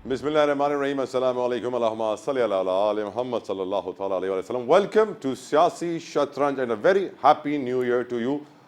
Bismillahirrahmanirrahim. Assalamu alaikum. Allahumma salli ala ali Muhammad sallallahu ta'ala alayhi wa sallam. Welcome to Siyasi Shatranj and a very happy new year to you.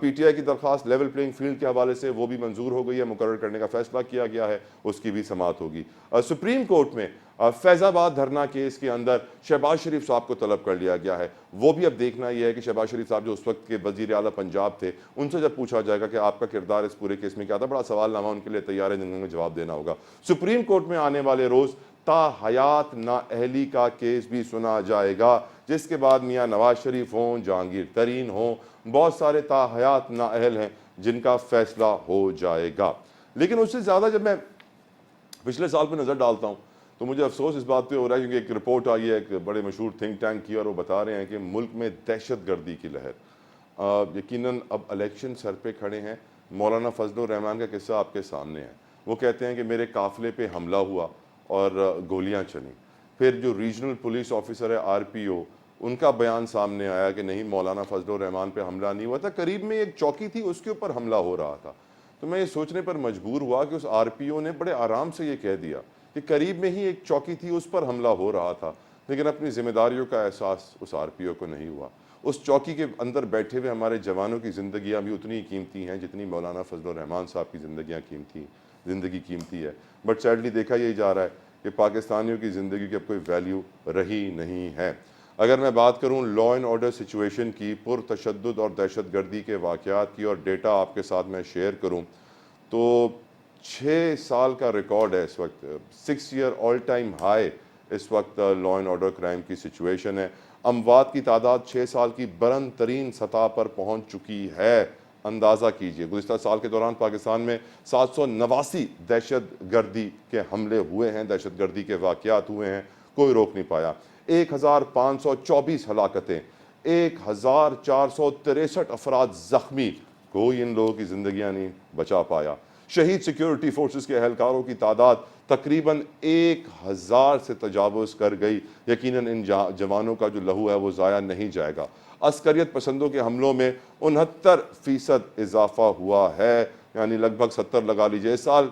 P T I کی درخواست level playing field کے حوالے سے وہ بھی منظور ہو گئی ہے, مقرر کرنے کا فیصلہ کیا گیا ہے, اس کی بھی سماعت ہوگی. سپریم کورٹ میں فیض آباد دھرنا کیس کے اندر شہباز شریف صاحب کو طلب کر لیا گیا ہے. وہ بھی اب دیکھنا یہ ہے کہ شہباز شریف صاحب جو اس وقت کے وزیر اعلیٰ پنجاب تھے, ان سے جب پوچھا جائے گا کہ آپ کا کردار اس پورے کیس میں کیا تھا, بڑا سوال نامہ ان کے لیے تیار ہے جن میں جواب دینا ہوگا. سپریم کورٹ میں آنے والے روز تا حیات نااہلی کا کیس بھی سنا جائے گا, جس کے بعد میاں نواز شریف ہوں, جہانگیر ترین ہوں, بہت سارے تا حیات نااہل ہیں جن کا فیصلہ ہو جائے گا. لیکن اس سے زیادہ جب میں پچھلے سال پہ نظر ڈالتا ہوں تو مجھے افسوس اس بات پہ ہو رہا ہے, کیونکہ ایک رپورٹ آئی ہے ایک بڑے مشہور تھنک ٹینک کی, اور وہ بتا رہے ہیں کہ ملک میں دہشت گردی کی لہر. یقیناً اب الیکشن سر پہ کھڑے ہیں. مولانا فضل الرحمان کا قصہ آپ کے سامنے ہے. وہ کہتے ہیں کہ میرے قافلے پہ حملہ ہوا اور گولیاں چلیں. پھر جو ریجنل پولیس آفیسر ہے آر پی او, ان کا بیان سامنے آیا کہ نہیں, مولانا فضل الرحمان پہ حملہ نہیں ہوا تھا, قریب میں ایک چوکی تھی اس کے اوپر حملہ ہو رہا تھا. تو میں یہ سوچنے پر مجبور ہوا کہ اس آر پی او نے بڑے آرام سے یہ کہہ دیا کہ قریب میں ہی ایک چوکی تھی, اس پر حملہ ہو رہا تھا, لیکن اپنی ذمہ داریوں کا احساس اس آر پی او کو نہیں ہوا. اس چوکی کے اندر بیٹھے ہوئے ہمارے جوانوں کی زندگیاں بھی اتنی قیمتی ہیں جتنی مولانا فضل الرحمان صاحب کی زندگی قیمتی ہے. بٹ سیڈلی دیکھا یہی جا رہا ہے کہ پاکستانیوں کی زندگی کی اب کوئی ویلیو رہی نہیں ہے. اگر میں بات کروں لا اینڈ آرڈر سچویشن کی, پرتشدد اور دہشت گردی کے واقعات کی, اور ڈیٹا آپ کے ساتھ میں شیئر کروں تو 6 سال کا ریکارڈ ہے اس وقت, 6 ایئر آل ٹائم ہائی اس وقت لا اینڈ آرڈر کرائم کی سچویشن ہے. اموات کی تعداد 6 سال کی بلند ترین سطح پر پہنچ چکی ہے. اندازہ کیجئے, گزشتہ سال کے دوران پاکستان میں 789 دہشت گردی کے حملے ہوئے ہیں, دہشت گردی کے واقعات ہوئے ہیں, کوئی روک نہیں پایا. 1524 ہلاکتیں, 1463 افراد زخمی, کوئی ان لوگوں کی زندگیاں نہیں بچا پایا. شہید سیکیورٹی فورسز کے اہلکاروں کی تعداد تقریباً 1000 سے تجاوز کر گئی. یقیناً ان جوانوں کا جو لہو ہے وہ ضائع نہیں جائے گا. عسکریت پسندوں کے حملوں میں 69% اضافہ ہوا ہے, یعنی لگ بھگ 70 لگا لیجئے. اس سال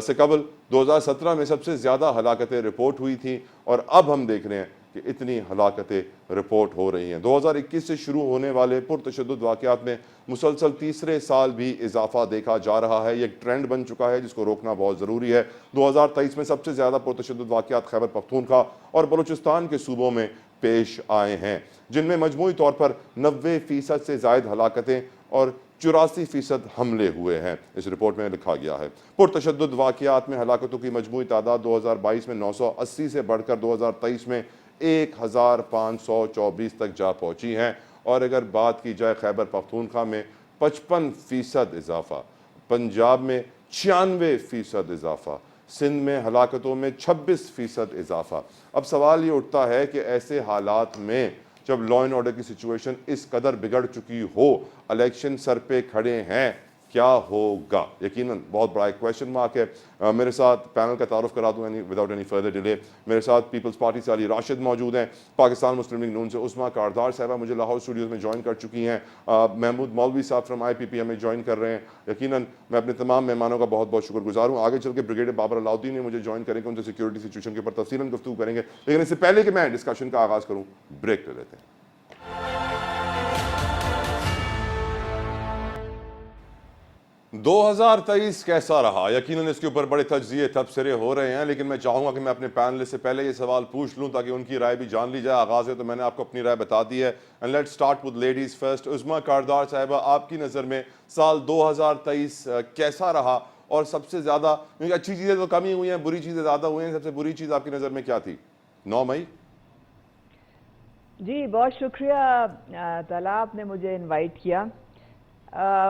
سے قبل 2017 میں سب سے زیادہ ہلاکتیں رپورٹ ہوئی تھیں, اور اب ہم دیکھ رہے ہیں کہ اتنی ہلاکتیں رپورٹ ہو رہی ہیں. 2021 سے شروع ہونے والے پرتشدد واقعات میں مسلسل تیسرے سال بھی اضافہ دیکھا جا رہا ہے. یہ ایک ٹرینڈ بن چکا ہے جس کو روکنا بہت ضروری ہے. 2023 میں سب سے زیادہ پرتشدد واقعات خیبر پختونخوا اور بلوچستان کے صوبوں میں پیش آئے ہیں, جن میں مجموعی طور پر 90% سے زائد ہلاکتیں اور 84% حملے ہوئے ہیں. اس رپورٹ میں لکھا گیا ہے پرتشدد واقعات میں ہلاکتوں کی مجموعی تعداد 2022 میں 980 سے بڑھ کر 2023 میں 1524 تک جا پہنچی ہیں. اور اگر بات کی جائے خیبر پختونخوا میں 55% اضافہ, پنجاب میں 96% اضافہ, سندھ میں ہلاکتوں میں 26% اضافہ. اب سوال یہ اٹھتا ہے کہ ایسے حالات میں جب لا اینڈ آرڈر کی سچویشن اس قدر بگڑ چکی ہو, الیکشن سر پہ کھڑے ہیں, کیا ہوگا؟ یقیناً بہت بڑا ایک کویشچن مارک ہے. میرے ساتھ پینل کا تعارف کرا دوں وداؤٹ اینی فردر ڈیلے. میرے ساتھ پیپلز پارٹی سے علی راشد موجود ہیں, پاکستان مسلم لیگ نون سے عظمیٰ کاردار صاحبہ مجھے لاہور اسٹوڈیوز میں جوائن کر چکی ہیں, محمود مولوی صاحب فرام آئی پی پی ہمیں جوائن کر رہے ہیں. یقیناً میں اپنے تمام مہمانوں کا بہت بہت شکر گزار ہوں. آگے چل کے بریگیڈیئر بابر علاؤدین نے مجھے جوائن کریں گے, ان سے سیکورٹی سچویشن کے اوپر تفصیلاً گفتگو کریں گے. لیکن اس سے پہلے کہ میں ڈسکشن کا آغاز کروں, بریک لے لیتے ہیں. 2023 کیسا رہا؟ یقیناً اس کے اوپر بڑے تجزیے تبصرے ہو رہے ہیں, لیکن میں چاہوں گا کہ میں اپنے پینلسٹ سے پہلے یہ سوال پوچھ لوں تاکہ ان کی رائے بھی جان لی جائے. آغاز ہے تو میں نے آپ کو اپنی رائے بتا دی ہے. And let's start with ladies first. Uzma Kardar صاحبہ, آپ کی نظر میں سال 2023 کیسا رہا, اور سب سے زیادہ, کیونکہ اچھی چیزیں تو کم ہی ہوئی ہیں, بری چیزیں زیادہ ہوئی ہیں, سب سے بری چیز آپ کی نظر میں کیا تھی 9 مئی؟ جی بہت شکریہ طلعت, آپ نے مجھے انوائٹ کیا.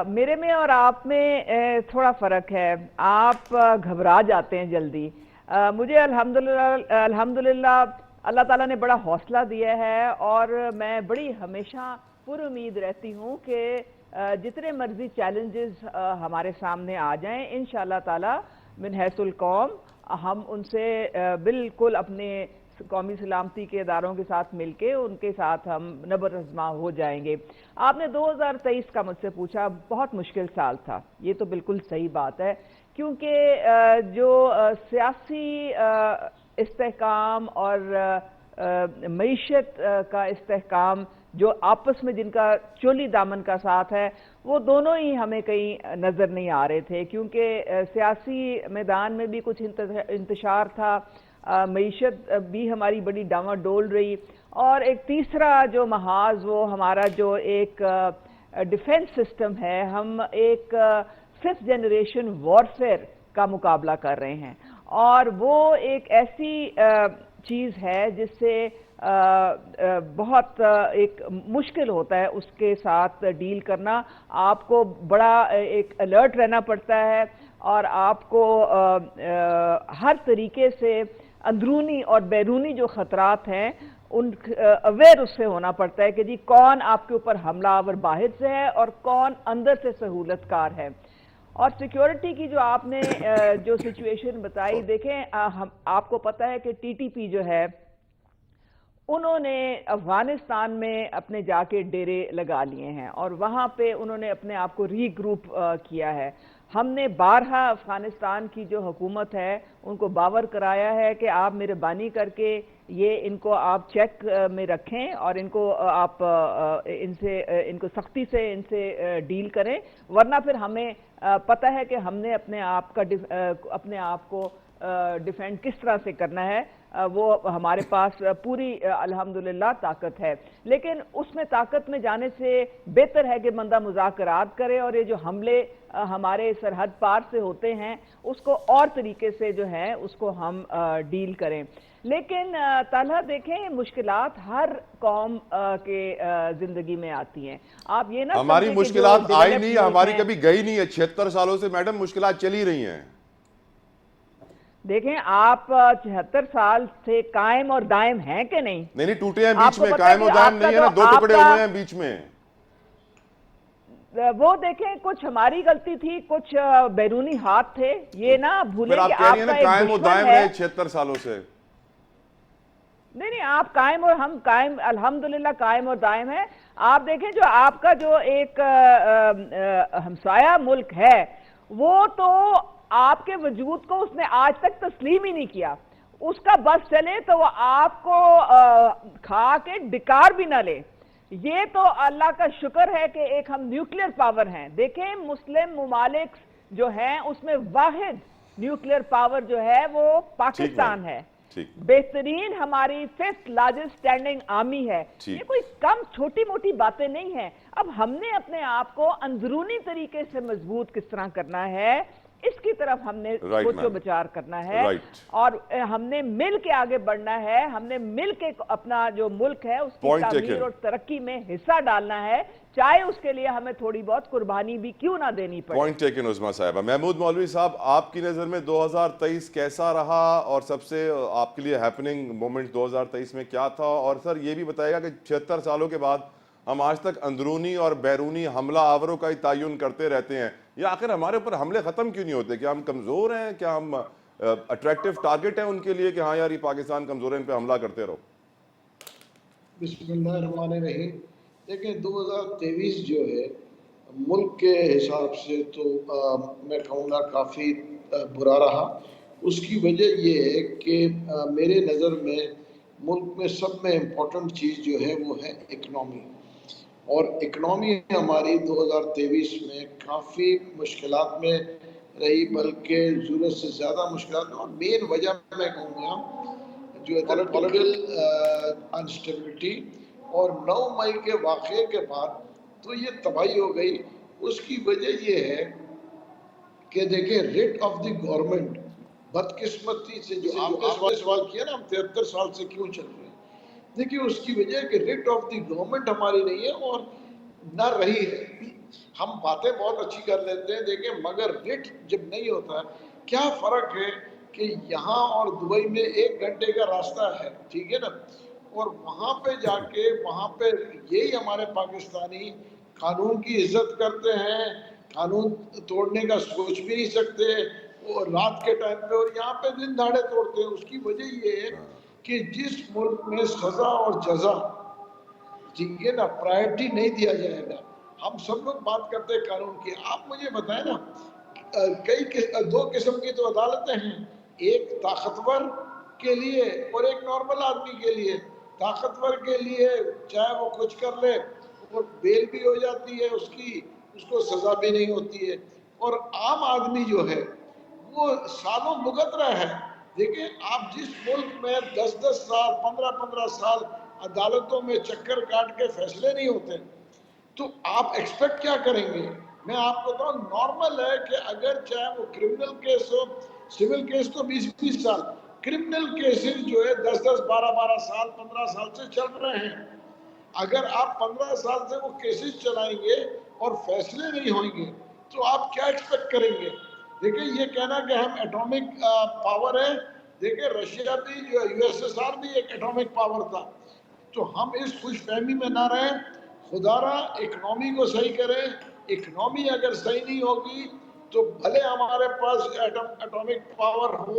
میرے میں اور آپ میں تھوڑا فرق ہے. آپ گھبرا جاتے ہیں جلدی. مجھے الحمدللہ اللہ تعالیٰ نے بڑا حوصلہ دیا ہے, اور میں بڑی ہمیشہ پر امید رہتی ہوں کہ جتنے مرضی چیلنجز ہمارے سامنے آ جائیں, انشاءاللہ تعالیٰ من حیث القوم ہم ان سے بالکل اپنے قومی سلامتی کے اداروں کے ساتھ مل کے ان کے ساتھ ہم نبر آزما ہو جائیں گے. آپ نے 2023 کا مجھ سے پوچھا, بہت مشکل سال تھا. یہ تو بالکل صحیح بات ہے, کیونکہ جو سیاسی استحکام اور معیشت کا استحکام جو آپس میں جن کا چولی دامن کا ساتھ ہے وہ دونوں ہی ہمیں کہیں نظر نہیں آ رہے تھے، کیونکہ سیاسی میدان میں بھی کچھ انتشار تھا، معیشت بھی ہماری بڑی ڈاواں ڈول رہی، اور ایک تیسرا جو محاذ وہ ہمارا جو ایک ڈیفنس سسٹم ہے، ہم ایک 5th جنریشن وارفیئر کا مقابلہ کر رہے ہیں، اور وہ ایک ایسی چیز ہے جس سے بہت ایک مشکل ہوتا ہے اس کے ساتھ ڈیل کرنا. آپ کو بڑا ایک الرٹ رہنا پڑتا ہے، اور آپ کو ہر طریقے سے اندرونی اور بیرونی جو خطرات ہیں ان اویئر اس سے ہونا پڑتا ہے کہ جی کون آپ کے اوپر حملہ آور باہر سے ہے اور کون اندر سے سہولت کار ہے. اور سیکیورٹی کی جو آپ نے جو سچویشن بتائی، دیکھیں آپ کو پتہ ہے کہ ٹی ٹی پی جو ہے انہوں نے افغانستان میں اپنے جا کے ڈیرے لگا لیے ہیں، اور وہاں پہ انہوں نے اپنے آپ کو ری گروپ کیا ہے. ہم نے بارہا افغانستان کی جو حکومت ہے ان کو باور کرایا ہے کہ آپ مہربانی کر کے یہ ان کو آپ چیک میں رکھیں، اور ان کو آپ ان کو سختی سے ان سے ڈیل کریں، ورنہ پھر ہمیں پتہ ہے کہ ہم نے اپنے آپ کو ڈیفینڈ کس طرح سے کرنا ہے. وہ ہمارے پاس پوری الحمدللہ طاقت ہے، لیکن اس میں طاقت میں جانے سے بہتر ہے کہ بندہ مذاکرات کرے، اور یہ جو حملے ہمارے سرحد پار سے ہوتے ہیں اس کو اور طریقے سے جو ہے اس کو ہم ڈیل کریں. لیکن طلحہ دیکھیں مشکلات ہر قوم کے زندگی میں آتی ہیں. آپ یہ نہ ہماری سمجھیں کہ جو مشکلات آئی ڈیولپڈ نہیں، ملک ہماری ہیں، کبھی گئی نہیں ہے. 76 سالوں سے میڈم مشکلات چلی رہی ہیں. دیکھیں آپ 76 سال سے قائم اور دائم ہیں کہ نہیں؟ نہیں ٹوٹے ہیں آپ بیچ کو میں، پتہ ہے قائم و کہ دائم آپ کا نہیں ہے جو نا، دو آپ ٹکڑے کا ہوئے ہیں بیچ میں. وہ دیکھیں کچھ ہماری غلطی تھی، کچھ بیرونی ہاتھ تھے، یہ نہ پھر بھولیں کہ آپ کہہ رہی ہیں آپ نا کا ایک قائم و دشمن دائم ہے. رہے 76 سالوں سے. نہیں آپ قائم اور ہم قائم، الحمدللہ قائم اور دائم ہیں. آپ دیکھیں جو آپ کا جو ایک ہمسایہ ملک ہے وہ تو آپ کے وجود کو اس نے آج تک تسلیم ہی نہیں کیا. اس کا بس چلے تو وہ آپ کو کھا کے ڈکار بھی نہ لے. یہ تو اللہ کا شکر ہے کہ ایک ہم نیوکلیئر پاور ہیں. دیکھیں مسلم ممالک جو ہیں اس میں واحد نیوکلیئر پاور جو ہے وہ ٹھیک میم، پاکستان ہے. ٹھیک بہترین ہماری 5th لارجسٹ اسٹینڈنگ آرمی ہے. ٹھیک. یہ کوئی کم چھوٹی موٹی باتیں نہیں ہیں. اب ہم نے اپنے آپ کو اندرونی طریقے سے مضبوط کس طرح کرنا ہے اس کی طرف ہم نے رائٹ سوچ و میم، بچار کرنا ہے، رائٹ. اور ہم نے مل کے آگے بڑھنا ہے. ہم نے مل کے اپنا جو ملک ہے اس کی پوائنٹ تعمیر ٹیکن. اور ترقی میں حصہ ڈالنا ہے، چاہے اس کے لیے ہمیں تھوڑی بہت قربانی بھی کیوں نہ دینی پڑے. پوائنٹ ٹیکن عظمیٰ صاحبہ. محمود مولوی صاحب، آپ کی نظر میں 2023 کیسا رہا، اور سب سے آپ کے لیے ہیپننگ مومنٹ 2023 میں کیا تھا؟ اور سر یہ بھی بتائے گا کہ 76 سالوں کے بعد ہم آج تک اندرونی اور بیرونی حملہ آوروں کا ہی تعین کرتے رہتے ہیں، یا آخر ہمارے اوپر حملے ختم کیوں نہیں ہوتے؟ کیا ہم کمزور ہیں؟ کیا ہم اٹریکٹیو ٹارگٹ ہیں ان کے لیے کہ ہاں یار یہ پاکستان کمزور ہے، ان پہ حملہ کرتے رہو؟ بسم اللہ الرحمن الرحیم. دیکھیں 2023 جو ہے ملک کے حساب سے تو میں کہوں گا کافی برا رہا. اس کی وجہ یہ ہے کہ میرے نظر میں ملک میں سب میں امپورٹنٹ چیز جو ہے وہ ہے اکنامی، اور اکنامی ہماری 2023 میں کافی مشکلات میں رہی، بلکہ ضرورت سے زیادہ مشکلات. اور مین وجہ میں کہوں گا جو ہے پولیٹیکل انسٹیبلٹی، اور 9 مئی کے واقعے کے بعد تو یہ تباہی ہو گئی. اس کی وجہ یہ ہے کہ دیکھیں ریٹ آف دی گورنمنٹ بدقسمتی سے جو آپ نے سوال کیا نا ہم 73 سال سے کیوں چل رہے ہیں، دیکھیں اس کی وجہ ہے کہ ریٹ آف دی گورنمنٹ ہماری نہیں ہے اور نہ رہی ہے. ہم باتیں بہت اچھی کر لیتے ہیں دیکھیں، مگر ریٹ جب نہیں ہوتا کیا فرق ہے کہ یہاں اور دبئی میں 1 گھنٹے کا راستہ ہے، ٹھیک ہے نا، اور وہاں پہ جا کے وہاں پہ یہی ہمارے پاکستانی قانون کی عزت کرتے ہیں، قانون توڑنے کا سوچ بھی نہیں سکتے، اور رات کے ٹائم پہ، اور یہاں پہ دن دہاڑے توڑتے ہیں. اس کی وجہ یہ ہے کہ جس ملک میں سزا اور جزا، ٹھیک ہے نا، پرائرٹی نہیں دیا جائے گا. ہم سب لوگ بات کرتے ہیں قانون کی. آپ مجھے بتائیں نا، دو قسم کی تو عدالتیں ہیں، ایک طاقتور کے لیے اور ایک نارمل آدمی کے لیے. طاقتور کے لیے چاہے وہ کچھ کر لے اور بیل بھی ہو جاتی ہے اس کی, اس کو سزا بھی نہیں ہوتی ہے. اور عام آدمی جو ہے وہ سالوں بھگت رہا ہے. دیکھیں آپ جس ملک میں 10 سال 15 سال عدالتوں میں چکر کاٹ کے فیصلے نہیں ہوتے, تو آپ ایکسپیکٹ کیا کریں گے؟ میں آپ کو بتاؤں نارمل ہے کہ اگر چاہے وہ کرمنل کیس ہو, سول کیس تو 20 سال, کرمنل کیسز جو ہے 12 سال 15 سال سے چل رہے ہیں. اگر آپ 15 سال سے وہ کیسز چلائیں گے اور فیصلے نہیں ہوئیں گے تو آپ کیا ایکسپیکٹ کریں گے؟ دیکھیں یہ کہنا کہ ہم ایٹامک پاور ہے, دیکھیں رشیا بھی جو یو ایس ایس آر بھی ایک ایٹامک پاور تھا. تو ہم اس خوش فہمی میں نہ رہیں, خدا را اکنامی کو صحیح کریں. اکنامی اگر صحیح نہیں ہوگی تو بھلے ہمارے پاس ایٹامک پاور ہو,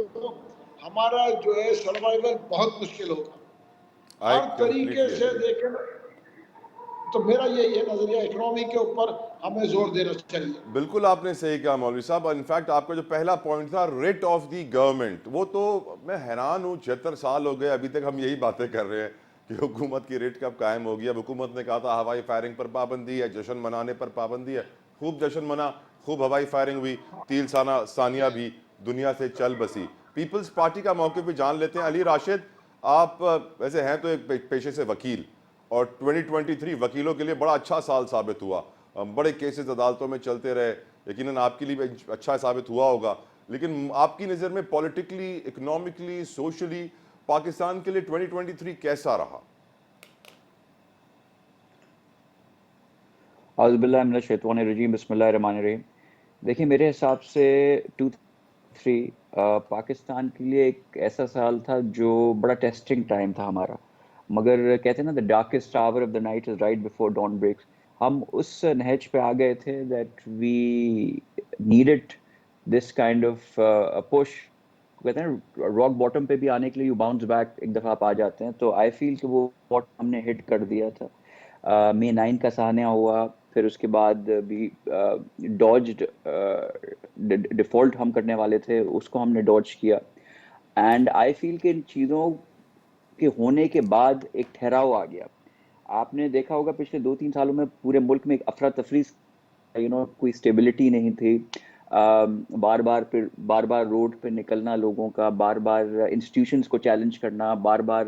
ہمارا جو ہے سروائیول بہت مشکل ہوگا. آئی ہر طریقے کمپلیٹلی سے ایگری. دیکھیں تو میرا یہی ہے نظریہ, اکنامی کے اوپر ہمیں زور دینا چاہیے. بالکل آپ نے صحیح کہا مولوی صاحب. انفیکٹ آپ کا جو پہلا پوائنٹ تھا ریٹ آف دی گورنمنٹ, وہ تو میں حیران ہوں, 76 سال ہو گئے ابھی تک ہم یہی باتیں کر رہے ہیں کہ حکومت کی ریٹ کب قائم ہوگی. اب حکومت نے کہا تھا ہوائی فائرنگ پر پابندی ہے, جشن منانے پر پابندی ہے, خوب جشن منا, خوب ہوائی فائرنگ ہوئی, تیل ثانیہ بھی دنیا سے چل بسی. پیپلز پارٹی کا موقف بھی جان لیتے ہیں. علی راشد, آپ ویسے ہیں تو ایک پیشے سے وکیل, اور 2023 وکیلوں کے لیے بڑا اچھا سال ثابت ہوا, بڑے کیسز عدالتوں میں چلتے رہے, یقیناً آپ کے لیے بھی اچھا ثابت ہوا ہوگا. لیکن آپ کی نظر میں پولیٹیکلی, اکنامکلی, سوشلی پاکستان کے لیے 2023 کیسا رہا؟ اعوذ باللہ من الشیطان الرجیم, بسم اللہ الرحمن الرحیم. دیکھیں میرے حساب سے 2023 پاکستان کے لیے ایک ایسا سال تھا جو بڑا ٹیسٹنگ ٹائم تھا ہمارا, مگر کہتے ہیں نا the darkest hour of the night is right before dawn breaks. ہم اس نہج پہ آ گئے تھے that we needed this kind of push. کہتے ہیں راک باٹم پہ بھی آنے کے لیے you bounce back, ایک دفعہ آپ آ جاتے ہیں. تو I feel کہ وہ باٹم ہم نے ہٹ کر دیا تھا. مئی 9 کا سانحہ ہوا, پھر اس کے بعد بھی ڈاج ڈیفالٹ ہم کرنے والے تھے, اس کو ہم نے ڈاج کیا. اینڈ آئی فیل کہ ان چیزوں کے ہونے کے بعد ایک ٹھہراؤ آ گیا. آپ نے دیکھا ہوگا پچھلے 2-3 سالوں میں پورے ملک میں ایک افراتفری, کوئی اسٹیبلٹی نہیں تھی. بار بار روڈ پہ نکلنا لوگوں کا, بار بار انسٹیٹیوشنز کو چیلنج کرنا, بار بار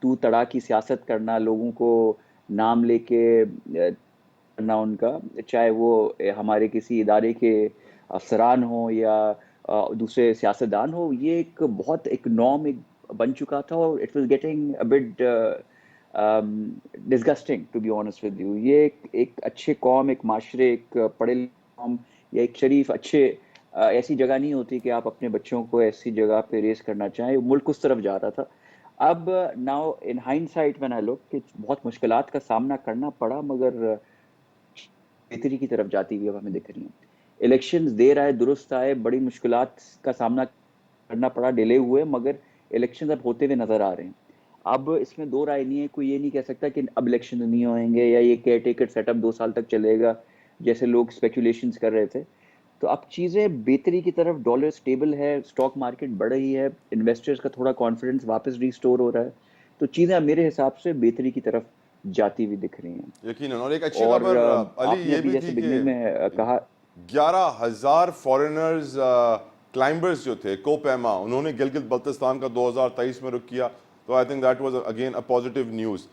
تو تڑا کی سیاست کرنا, لوگوں کو نام لے کے کرنا ان کا, چاہے وہ ہمارے کسی ادارے کے افسران ہوں یا دوسرے سیاستدان ہو. یہ ایک بہت ایک نارم بن چکا تھا, اور it was getting a bit disgusting to be honest with you. یہ ایک اچھے قوم, ایک معاشرے, ایک پڑھے قوم یا ایک شریف اچھے ایسی جگہ نہیں ہوتی کہ آپ اپنے بچوں کو ایسی جگہ پہ ریز کرنا چاہیں. ملک اس طرف جا رہا تھا. اب now in hindsight when I look کہ بہت مشکلات کا سامنا کرنا پڑا, مگر بہتری کی طرف جاتی ہوئی اب ہمیں دکھ رہی ہیں. الیکشنز دیر آئے درست آئے, بڑی مشکلات کا سامنا کرنا پڑا, ڈیلے ہوئے, مگر الیکشنز اب ہوتے ہوئے نظر آ رہے ہیں. اب اس میں دو رائے نہیں ہے, کوئی یہ نہیں کہہ سکتا کہ اب الیکشن نہیں ہوئیں گے یا یہ کیئر ٹیکر سیٹ اپ 2 سال تک چلے گا جیسے لوگ اسپیکولیشنز کر رہے تھے. تو اب چیزیں بہتری کی طرف, ڈالر سٹیبل ہے, اسٹاک مارکیٹ بڑھ رہی ہے, انویسٹرز کا تھوڑا کانفیڈنس واپس ریسٹور ہو رہا ہے. تو چیزیں میرے حساب سے بہتری کی طرف جاتی ہوئی دکھ رہی ہیں. یقیناً. اور ایک اچھی اور خبر علی آپ نے یہ ابھی بھی جیسے تھی کہ بگننگ میں کہا 11,000 فارنرز کلائمبرز جو تھے کوپیما, انہوں نے گلگت بلتستان کا 2023 میں رک کیا. تو I think that was again a positive news.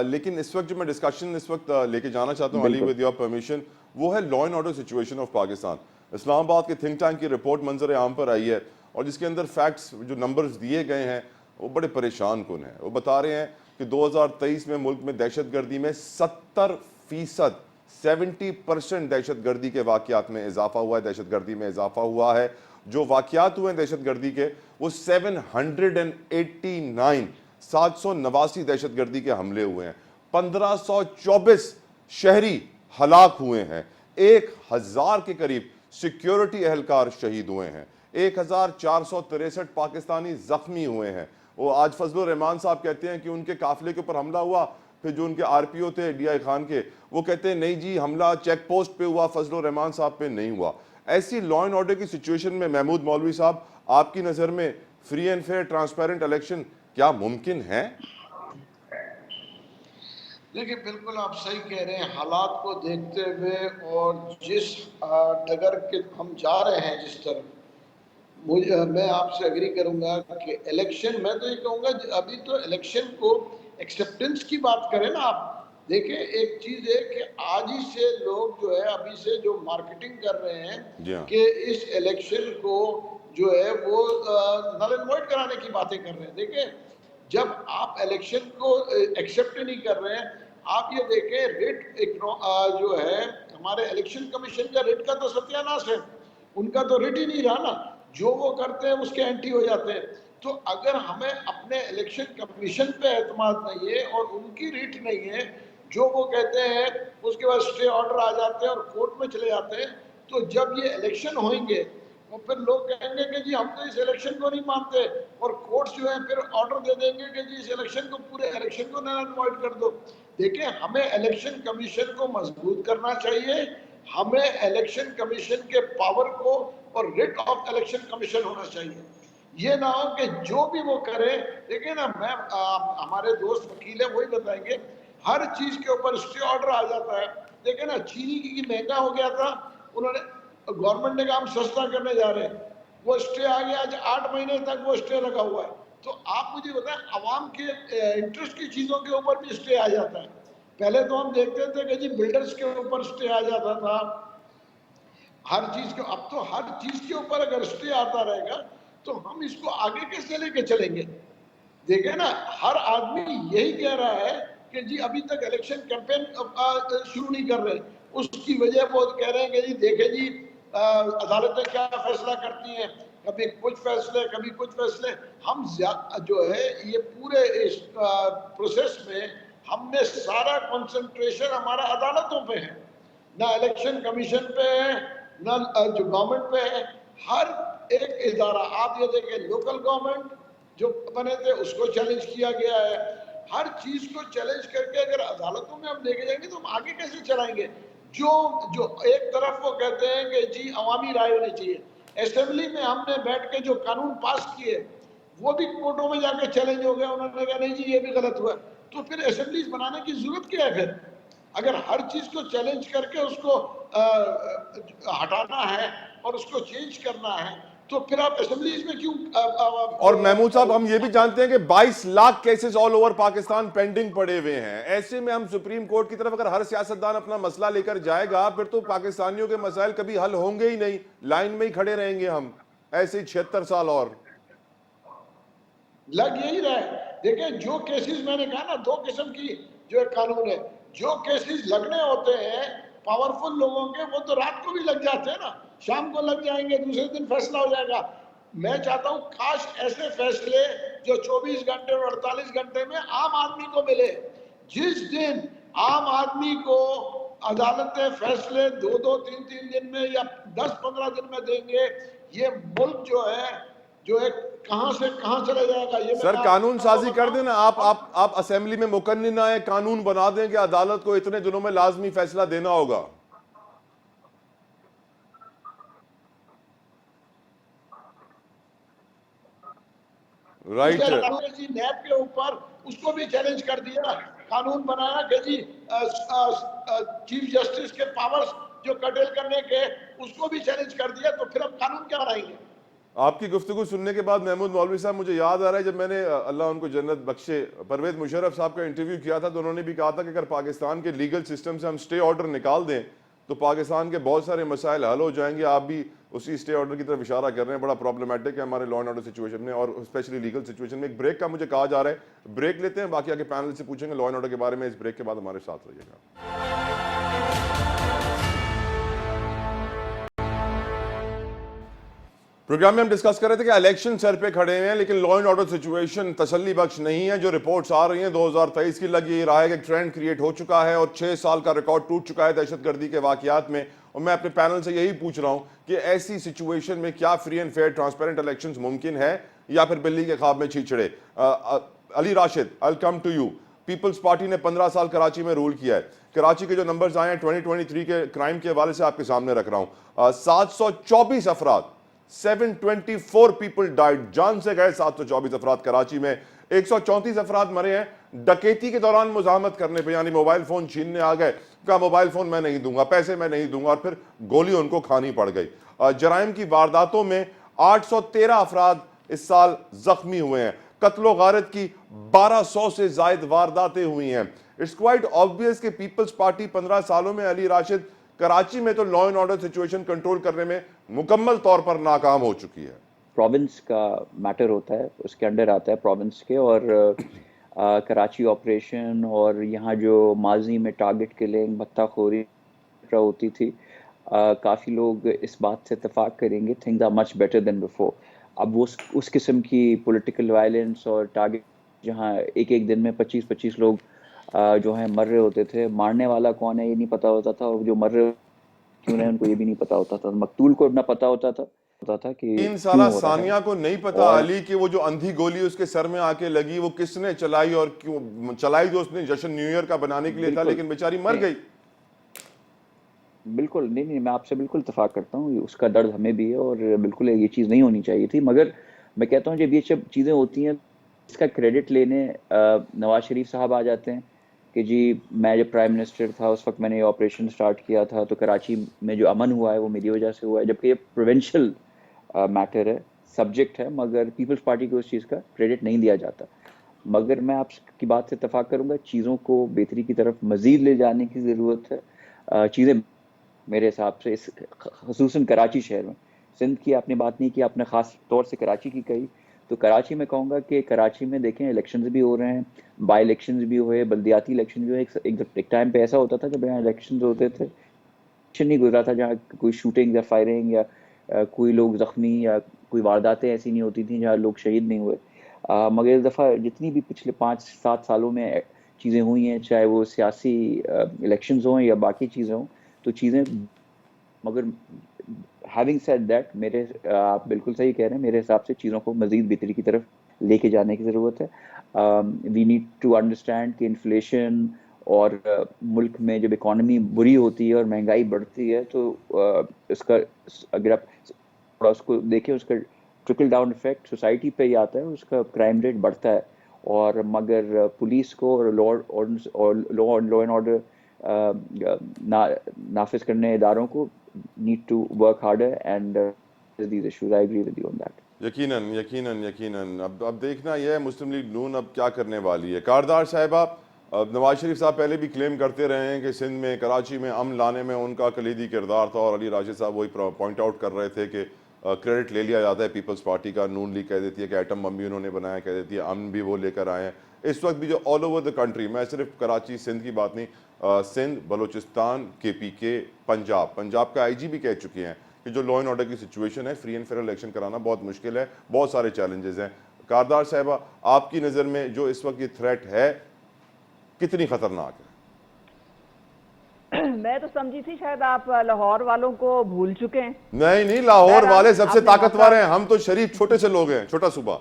لیکن اس وقت جو میں ڈسکشن اس وقت لے کے جانا چاہتا ہوں علی بالکل ود یور پرمیشن, وہ ہے law and order situation of Pakistan. Islamabad کے تھنک ٹینک کی رپورٹ منظر عام پر آئی ہے, اور جس کے اندر فیکٹس جو نمبرز دیے گئے ہیں وہ بڑے پریشان کن ہیں. وہ بتا رہے ہیں کہ 2023 میں ملک میں دہشت گردی میں 70% دہشت گردی کے واقعات میں اضافہ ہوا ہے, دہشت گردی میں اضافہ ہوا ہے. جو واقعات ہوئے ہیں دہشت گردی کے وہ 789 دہشت گردی کے حملے ہوئے ہیں, 1524 شہری ہلاک ہوئے ہیں, 1000 کے قریب سیکیورٹی اہلکار شہید ہوئے ہیں, 1463 پاکستانی زخمی ہوئے ہیں. وہ آج فضل الرحمان صاحب کہتے ہیں کہ ان کے قافلے کے اوپر حملہ ہوا, پھر جو ان کے آر پی او تھے ڈی آئی خان کے, وہ کہتے ہیں نہیں جی حملہ چیک پوسٹ پہ ہوا, فضل الرحمان صاحب پہ نہیں ہوا. ایسی لا اینڈ آرڈر کی سچویشن میں محمود مولوی صاحب, آپ کی نظر میں free and fair transparent election کیا ممکن ہے؟ دیکھیں بالکل آپ صحیح کہہ رہے ہیں. حالات کو دیکھتے ہوئے اور جس ڈگر کے ہم جا رہے ہیں جس طرح، میں آپ سے اگری کروں گا کہ الیکشن، میں تو یہ کہوں گا ابھی تو الیکشن کو ایکسیپٹنس کی بات کریں نا آپ. دیکھیں ایک چیز ہے کہ آج ہی سے لوگ جو ہے ابھی سے جو مارکیٹنگ کر رہے ہیں جی ہاں کہ اس الیکشن کو جو ہے وہ نل اینڈ وائڈ کرانے کی باتیں کر رہے ہیں. دیکھیں جب آپ الیکشن کو ایکسیپٹ نہیں کر رہے ہیں، آپ یہ دیکھیں ریٹ جو ہے ہمارے الیکشن کمیشن کا ریٹ کا تو ستیہ ناش ہے. ان کا تو ریٹ ہی نہیں رہا نا، جو وہ کرتے ہیں اس کے اینٹی ہو جاتے ہیں. تو اگر ہمیں اپنے الیکشن کمیشن پہ اعتماد نہیں ہے اور ان کی ریٹ نہیں ہے، جو وہ کہتے ہیں اس کے بعد اسٹے آرڈر آ جاتے ہیں اور کورٹ میں چلے جاتے ہیں، تو جب یہ الیکشن ہوئیں گے تو پھر لوگ کہیں گے کہ جی ہم تو اس الیکشن کو نہیں مانتے، اور کورٹس جو ہیں پھر آرڈر دے دیں گے کہ جی اس الیکشن کو، پورے الیکشن کو نل اینڈ وائڈ کر دو. دیکھیں ہمیں الیکشن کمیشن کو مضبوط کرنا چاہیے، ہمیں الیکشن کمیشن کے پاور کو اور ریٹ آف الیکشن کمیشن ہونا چاہیے. یہ نہ ہو کہ جو بھی وہ کرے. دیکھیں نا، میں ہمارے دوست وکیل ہیں وہی بتائیں گے، ہر چیز کے اوپر اسٹے آرڈر آ جاتا ہے. دیکھیں نا چینی کی مہنگا ہو گیا تھا، انہوں نے گورنمنٹ نے کہا ہم سستا کرنے جا رہے ہیں، وہ اسٹے آ گیا، آج 8 مہینے تک وہ اسٹے لگا ہوا ہے. تو آپ مجھے بتائیں عوام کے انٹرسٹ کی چیزوں کے اوپر بھی اسٹے آ جاتا ہے. پہلے تو ہم دیکھتے تھے کہ جی بلڈرز کے اوپر اسٹے آ جاتا تھا ہر چیز کے، اب تو ہر چیز کے اوپر اگر اسٹے آتا رہے گا تو ہم اس کو آگے کیسے لے کے چلیں گے؟ دیکھیں نا ہر آدمی یہی کہہ رہا ہے کہ جی ابھی تک الیکشن کیمپین شروع نہیں کر رہے. اس کی وجہ وہ کہہ رہے ہیں کہ جی دیکھیں جی عدالتیں کیا فیصلہ کرتی ہیں، کبھی کچھ فیصلے کبھی کچھ فیصلے. ہم جو ہے یہ پورے اس پروسیس میں ہم نے سارا کنسنٹریشن ہمارا عدالتوں پہ ہے، نہ الیکشن کمیشن پہ ہے نہ جو گورنمنٹ پہ ہے. ہر ایک ادارہ، آپ یہ دیکھیں لوکل گورنمنٹ جو بنے تھے اس کو چیلنج کیا گیا ہے. ہر چیز کو چیلنج کر کے اگر عدالتوں میں ہم لے کے جائیں گے تو ہم آگے کیسے چلائیں گے؟ جو ایک طرف وہ کہتے ہیں کہ جی عوامی رائے ہونی چاہیے، اسمبلی میں ہم نے بیٹھ کے جو قانون پاس کیے وہ بھی کورٹوں میں جا کے چیلنج ہو گیا، انہوں نے کہا نہیں جی یہ بھی غلط ہوا. تو پھر اسمبلیز بنانے کی ضرورت کیا ہے پھر؟ اگر ہر چیز کو چیلنج کر کے اس کو ہٹانا ہے اور اس کو چینج کرنا ہے تو پھر آپ اسمبلیز میں کیوں؟ اور محمود صاحب ہم یہ بھی جانتے ہیں کہ 22 lakh cases all over Pakistan pending پڑے ہوئے ہیں. ایسے میں ہم سپریم کورٹ کی طرف اگر ہر سیاستدان اپنا مسئلہ لے کر جائے گا پھر تو پاکستانیوں کے مسائل کبھی حل ہوں گے ہی نہیں، لائن میں ہی کھڑے رہیں گے ہم ایسے ہی 76 سال اور لگ یہی رہا ہے. دیکھیں جو کیسز میں نے کہا نا، 2 قسم کی جو قانون ہے، جو کیسز لگنے ہوتے ہیں پاورفل لوگوں کے وہ تو رات کو بھی لگ جاتے ہیں نا، شام کو لگ جائیں گے، دوسرے دن فیصلہ ہو جائے گا. میں چاہتا ہوں کاش ایسے فیصلے جو 24 گھنٹے اور 48 گھنٹے میں عام آدمی کو ملے. جس دن عام آدمی کو عدالتیں فیصلے 2-2 3-3 دن میں یا 10-15 دن میں دیں گے، یہ ملک جو ہے کہاں سے کہاں چلے جائے گا. یہ سر قانون سازی کر دیں نا آپ اسمبلی میں مقننہ آئے قانون بنا دیں کہ عدالت کو اتنے دنوں میں لازمی فیصلہ دینا ہوگا. رائٹ نیب کے اوپر اس کو بھی چیلنج کر دیا، قانون بنایا کہ جی چیف جسٹس کے پاورز جو کٹل کرنے کے اس کو بھی چیلنج کر دیا. تو پھر اب قانون کیا بنائیں گے؟ آپ کی گفتگو سننے کے بعد محمود مولوی صاحب مجھے یاد آ رہا ہے جب میں نے اللہ ان کو جنت بخشے پرویز مشرف صاحب کا انٹرویو کیا تھا تو انہوں نے بھی کہا تھا کہ اگر پاکستان کے لیگل سسٹم سے ہم سٹے آرڈر نکال دیں تو پاکستان کے بہت سارے مسائل حل ہو جائیں گے. آپ بھی اسی سٹے آرڈر کی طرف اشارہ کر رہے ہیں. بڑا پرابلمٹک ہے ہمارے لا اینڈ آرڈر سچویشن میں اور اسپیشلی لیگل سچویشن میں. ایک بریک کا مجھے کہا جا رہا ہے، بریک لیتے ہیں، باقی آگے پینل سے پوچھیں گے لا اینڈ آرڈر کے بارے میں. اس بریک کے بعد ہمارے ساتھ رہیے گا. پروگرام میں ہم ڈسکس کر رہے تھے کہ الیکشن سر پہ کھڑے ہیں لیکن لا اینڈ آرڈر سچویشن تسلی بخش نہیں ہے. جو رپورٹس آ رہی ہیں 2023 کی لگ یہ رہا ہے کہ ایک ٹرینڈ کریٹ ہو چکا ہے اور 6 سال کا ریکارڈ ٹوٹ چکا ہے دہشت گردی کے واقعات میں. اور میں اپنے پینل سے یہی پوچھ رہا ہوں کہ ایسی سچویشن میں کیا free and fair transparent elections ممکن ہے یا پھر بلی کے خواب میں چھیچڑے؟ Ali Rashid I'll come to you. Peoples Party نے 15 سال کراچی میں رول کیا ہے. کراچی کے جو نمبرز آئے ہیں 2023 کے کرائم کے حوالے سے آپ کے سامنے رکھ رہا ہوں. 724 افراد 724 people died، جان سے گئے 724 افراد کراچی میں. 134 افراد مرے ہیں ڈکیتی کے دوران مزاحمت کرنے پہ، یعنی موبائل فون چھیننے آ گئے، کہا موبائل فون میں نہیں دوں گا، پیسے میں نہیں دوں گا، اور پھر گولی ان کو کھانی پڑ گئی۔ جرائم کی وارداتوں میں 813 افراد اس سال زخمی ہوئے ہیں، قتل و غارت کی 1200 سے زائد وارداتیں ہوئی ہیں۔ اٹس کوائٹ آبویس کہ پیپلز پارٹی 15 سالوں میں علی راشد کراچی میں تو لا اینڈ آرڈر سچویشن کنٹرول کرنے میں مکمل طور پر ناکام ہو چکی ہے۔ پروونس کا میٹر ہوتا ہے، اس کے انڈر آتا ہے پروونس کے، اور کراچی آپریشن اور یہاں جو ماضی میں ٹارگٹ کلنگ، بھتہ خوری ہوتی تھی، کافی لوگ اس بات سے اتفاق کریں گے things are much better than before. اب وہ اس قسم کی پولیٹیکل وائلنس اور ٹارگٹ جہاں ایک دن میں 25 لوگ جو ہیں مر رہے ہوتے تھے، مارنے والا کون ہے یہ نہیں پتا ہوتا تھا، اور جو مر رہے کیوں ہیں ان کو یہ بھی نہیں پتا ہوتا تھا، مقتول کو نہ پتا ہوتا تھا کہ 3 سالہ ثانیہ کو نہیں پتا علی کہ وہ جو اندھی گولی اس کے سر میں آ کے لگی وہ کس نے چلائی، اور کیوں چلائی، جو اس نے جشن نیو ایئر کا بنانے کے لیے تھا، لیکن بیچاری مر گئی۔ بالکل نہیں، میں آپ سے بالکل اتفاق کرتا ہوں، اس کا درد ہمیں بھی ہے، اور بالکل یہ چیز نہیں ہونی چاہیے تھی، مگر میں کہتا ہوں جب یہ سب چیزیں ہوتی ہیں اس کا کریڈٹ لینے نواز شریف صاحب آ جاتے ہیں کہ جی میں جب پرائم منسٹر تھا اس وقت میں نے یہ آپریشن سٹارٹ کیا تھا، تو کراچی میں جو امن ہوا ہے وہ میری وجہ سے ہوا ہے، جبکہ یہ پروونشل میٹر ہے، سبجیکٹ ہے، مگر پیپلز پارٹی کو اس چیز کا کریڈٹ نہیں دیا جاتا۔ مگر میں آپ کی بات سے اتفاق کروں گا، چیزوں کو بہتری کی طرف مزید لے جانے کی ضرورت ہے۔ چیزیں میرے حساب سے خصوصاً کراچی شہر میں، سندھ کی آپ نے بات نہیں کی، آپ نے خاص طور سے کراچی کی کہی، تو کراچی میں کہوں گا کہ کراچی میں دیکھیں الیکشنز بھی ہو رہے ہیں، بائی الیکشنز بھی ہوئے، بلدیاتی الیکشن بھی ہوئے۔ ایک ٹائم پہ ایسا ہوتا تھا جب یہاں الیکشنز ہوتے تھے نہیں گزرا تھا جہاں کوئی شوٹنگ یا فائرنگ یا کوئی لوگ زخمی یا کوئی وارداتیں ایسی نہیں ہوتی تھیں جہاں لوگ شہید نہیں ہوئے۔ مگر اس دفعہ جتنی بھی پچھلے 5-7 سالوں میں چیزیں ہوئی ہیں، چاہے وہ سیاسی الیکشنز ہوں یا باقی چیزیں ہوں، تو چیزیں، مگر ہیونگ سیڈ دیٹ، آپ بالکل صحیح کہہ رہے ہیں، میرے حساب سے چیزوں کو مزید بہتری کی طرف لے کے جانے کی ضرورت ہے۔ وی نیڈ ٹو انڈرسٹینڈ کہ انفلیشن اور ملک میں جب اکانومی بری ہوتی ہے اور مہنگائی بڑھتی ہے تو اس کا اگر آپ تھوڑا اس کو دیکھیں، اس کا ٹرکل ڈاؤن افیکٹ سوسائٹی پہ ہی آتا ہے، اس کا کرائم ریٹ بڑھتا ہے، اور مگر پولیس کو اور لا اینڈ آرڈر نافذ کرنے اداروں کو need to work harder and these issues. I agree with you on that. یقیناً اب دیکھنا یہ ہے مسلم لیگ نون اب کیا کرنے والی ہے۔ کاردار صاحبہ، نواز شریف صاحب پہلے بھی کلیم کرتے رہے ہیں کہ سندھ میں، کراچی میں امن لانے میں ان کا کلیدی کردار تھا، اور علی راشد صاحب وہی پوائنٹ آؤٹ کر رہے تھے کہ کریڈٹ لے لیا جاتا ہے پیپلز پارٹی کا، نون لیگ کہہ دیتی ہے کہ ایٹم بم بھی انہوں نے بنایا، کہہ دیتی ہے امن بھی وہ لے کر آئے ہیں۔ اس وقت بھی جو آل اوور دا کنٹری، میں صرف کراچی سندھ کی بات نہیں، سندھ، بلوچستان، KPK، پنجاب کا IG بھی کہہ چکے ہیں کہ جو لا اینڈ آرڈر کی سچویشن ہے، فری اینڈ فیئر الیکشن کرانا بہت مشکل ہے، بہت سارے چیلنجز ہیں۔ کاردار صاحبہ، آپ کی نظر میں جو اس وقت یہ تھریٹ ہے کتنی خطرناک ہے؟ میں تو سمجھی تھی شاید آپ لاہور والوں کو بھول چکے ہیں۔ نہیں، لاہور والے سب سے طاقتور ہیں، ہم تو شریف چھوٹے سے لوگ ہیں، چھوٹا صوبہ۔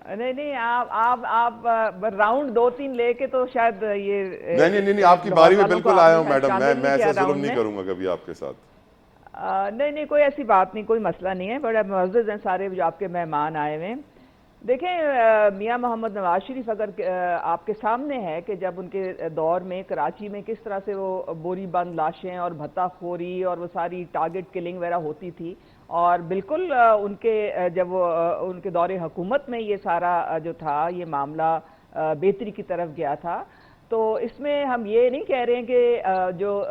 نہیں، آپ راؤنڈ 2-3 لے کے تو شاید یہ نہیں، آپ کی باری میں بالکل آیا ہوں میڈم، میں ایسا ظلم نہیں کروں گا کبھی آپ کے ساتھ۔ نہیں، کوئی ایسی بات نہیں، کوئی مسئلہ نہیں ہے، بڑے معزز ہیں سارے جو آپ کے مہمان آئے ہوئے ہیں۔ دیکھیں میاں محمد نواز شریف اگر آپ کے سامنے ہے کہ جب ان کے دور میں کراچی میں کس طرح سے وہ بوری بند لاشیں اور بھتہ خوری اور وہ ساری ٹارگٹ کلنگ وغیرہ ہوتی تھی، اور بالکل ان کے جب وہ ان کے دور حکومت میں یہ سارا جو تھا یہ معاملہ بہتری کی طرف گیا تھا، تو اس میں ہم یہ نہیں کہہ رہے ہیں کہ جو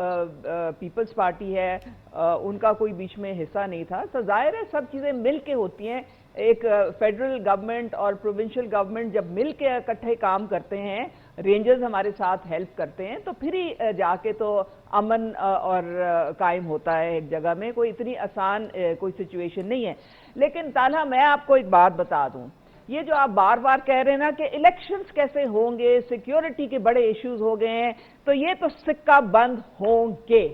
پیپلز پارٹی ہے ان کا کوئی بیچ میں حصہ نہیں تھا۔ تو ظاہر ہے سب چیزیں مل کے ہوتی ہیں، ایک فیڈرل گورنمنٹ اور پروونشل گورنمنٹ جب مل کے اکٹھے کام کرتے ہیں، رینجرز ہمارے ساتھ ہیلپ کرتے ہیں، تو پھر ہی جا کے تو امن اور قائم ہوتا ہے ایک جگہ میں۔ کوئی اتنی آسان کوئی سچویشن نہیں ہے۔ لیکن طالحہ میں آپ کو ایک بات بتا دوں، یہ جو آپ بار بار کہہ رہے ہیں نا کہ الیکشنز کیسے ہوں گے، سیکیورٹی کے بڑے ایشوز ہو گئے ہیں، تو یہ تو سکہ بند ہوں گے،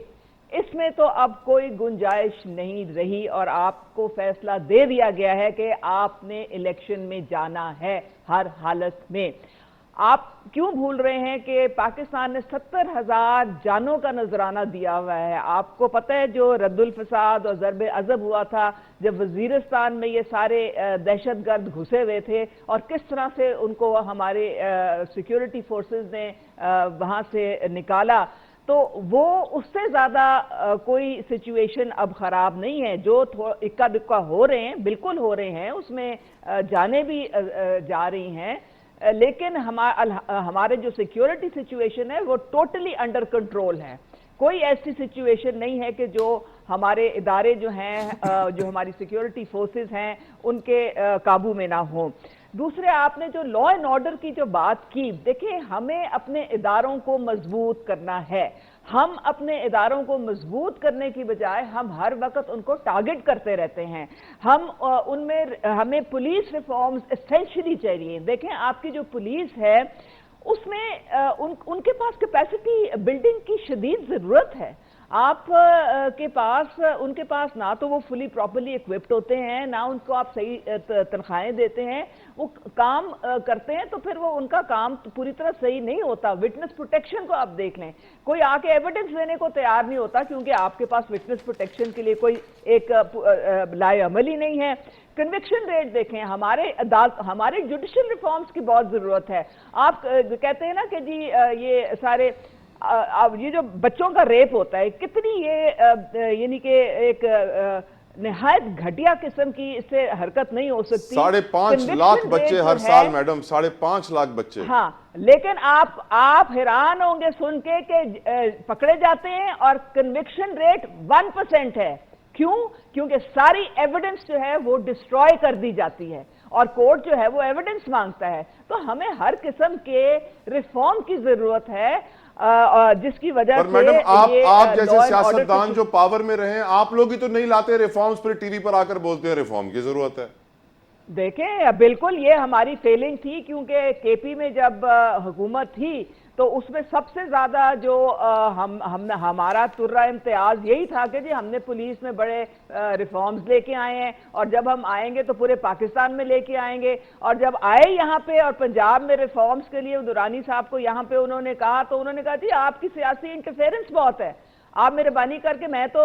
اس میں تو اب کوئی گنجائش نہیں رہی، اور آپ کو فیصلہ دے دیا گیا ہے کہ آپ نے الیکشن میں جانا ہے ہر حالت میں۔ آپ کیوں بھول رہے ہیں کہ پاکستان نے 70,000 جانوں کا نذرانہ دیا ہوا ہے؟ آپ کو پتہ ہے جو رد الفساد اور ضرب عضب ہوا تھا جب وزیرستان میں یہ سارے دہشت گرد گھسے ہوئے تھے، اور کس طرح سے ان کو ہمارے سیکیورٹی فورسز نے وہاں سے نکالا، تو وہ اس سے زیادہ کوئی سچویشن اب خراب نہیں ہے۔ جو اکا دکا ہو رہے ہیں، بالکل ہو رہے ہیں، اس میں جانیں بھی جا رہی ہیں، لیکن ہمارے جو سیکیورٹی سچویشن ہے وہ ٹوٹلی انڈر کنٹرول ہے۔ کوئی ایسی سچویشن نہیں ہے کہ جو ہمارے ادارے جو ہیں، جو ہماری سیکیورٹی فورسز ہیں، ان کے قابو میں نہ ہوں۔ دوسرے، آپ نے جو لا اینڈ آرڈر کی جو بات کی، دیکھیں ہمیں اپنے اداروں کو مضبوط کرنا ہے۔ ہم اپنے اداروں کو مضبوط کرنے کی بجائے ہم ہر وقت ان کو ٹارگٹ کرتے رہتے ہیں۔ ہمیں پولیس ریفارمز اسینشلی چاہیے۔ دیکھیں آپ کی جو پولیس ہے اس میں ان کے پاس کیپیسٹی بلڈنگ کی شدید ضرورت ہے۔ آپ کے پاس ان کے پاس نہ تو وہ فلی پراپرلی اکوپڈ ہوتے ہیں، نہ ان کو آپ صحیح تنخواہیں دیتے ہیں۔ وہ کام کرتے ہیں تو پھر وہ ان کا کام پوری طرح صحیح نہیں ہوتا۔ وٹنس پروٹیکشن کو آپ دیکھ لیں، کوئی آ کے ایویڈنس دینے کو تیار نہیں ہوتا کیونکہ آپ کے پاس وٹنس پروٹیکشن کے لیے کوئی ایک لائے عمل ہی نہیں ہے۔ کنوکشن ریٹ دیکھیں، ہمارے جوڈیشل ریفارمز کی بہت ضرورت ہے۔ آپ کہتے ہیں نا کہ جی یہ سارے یہ جو بچوں کا ریپ ہوتا ہے، کتنی یہ یعنی کہ ایک نہایت گھٹیا قسم کی اس سے حرکت نہیں ہو سکتی۔ 5.5 لاکھ بچے ہر سال میڈم، 5.5 لاکھ بچے۔ ہاں، لیکن آپ حیران ہوں گے سن کے کہ پکڑے جاتے ہیں اور کنوکشن ریٹ 1% ہے۔ کیوں؟ کیونکہ ساری ایویڈنس جو ہے وہ ڈسٹروائے کر دی جاتی ہے اور کورٹ جو ہے وہ ایویڈنس مانگتا ہے۔ تو ہمیں ہر قسم کے ریفارم کی ضرورت ہے، جس کی وجہ سے میڈم آپ جیسے سیاستدان جو پاور میں رہے ہیں، آپ لوگ ہی تو نہیں لاتے ریفارمز، پھر ٹی وی پر آ کر بولتے ہیں ریفارم کی ضرورت ہے۔ دیکھیں بالکل یہ ہماری فیلنگ تھی، کیونکہ کے پی میں جب حکومت تھی تو اس میں سب سے زیادہ جو ہمارا ترہ امتیاز یہی تھا کہ جی ہم نے پولیس میں بڑے ریفارمز لے کے آئے ہیں، اور جب ہم آئیں گے تو پورے پاکستان میں لے کے آئیں گے۔ اور جب آئے یہاں پہ اور پنجاب میں ریفارمز کے لیے دورانی صاحب کو یہاں پہ انہوں نے کہا، تو انہوں نے کہا جی آپ کی سیاسی انٹرفیرنس بہت ہے، آپ مہربانی کر کے، میں تو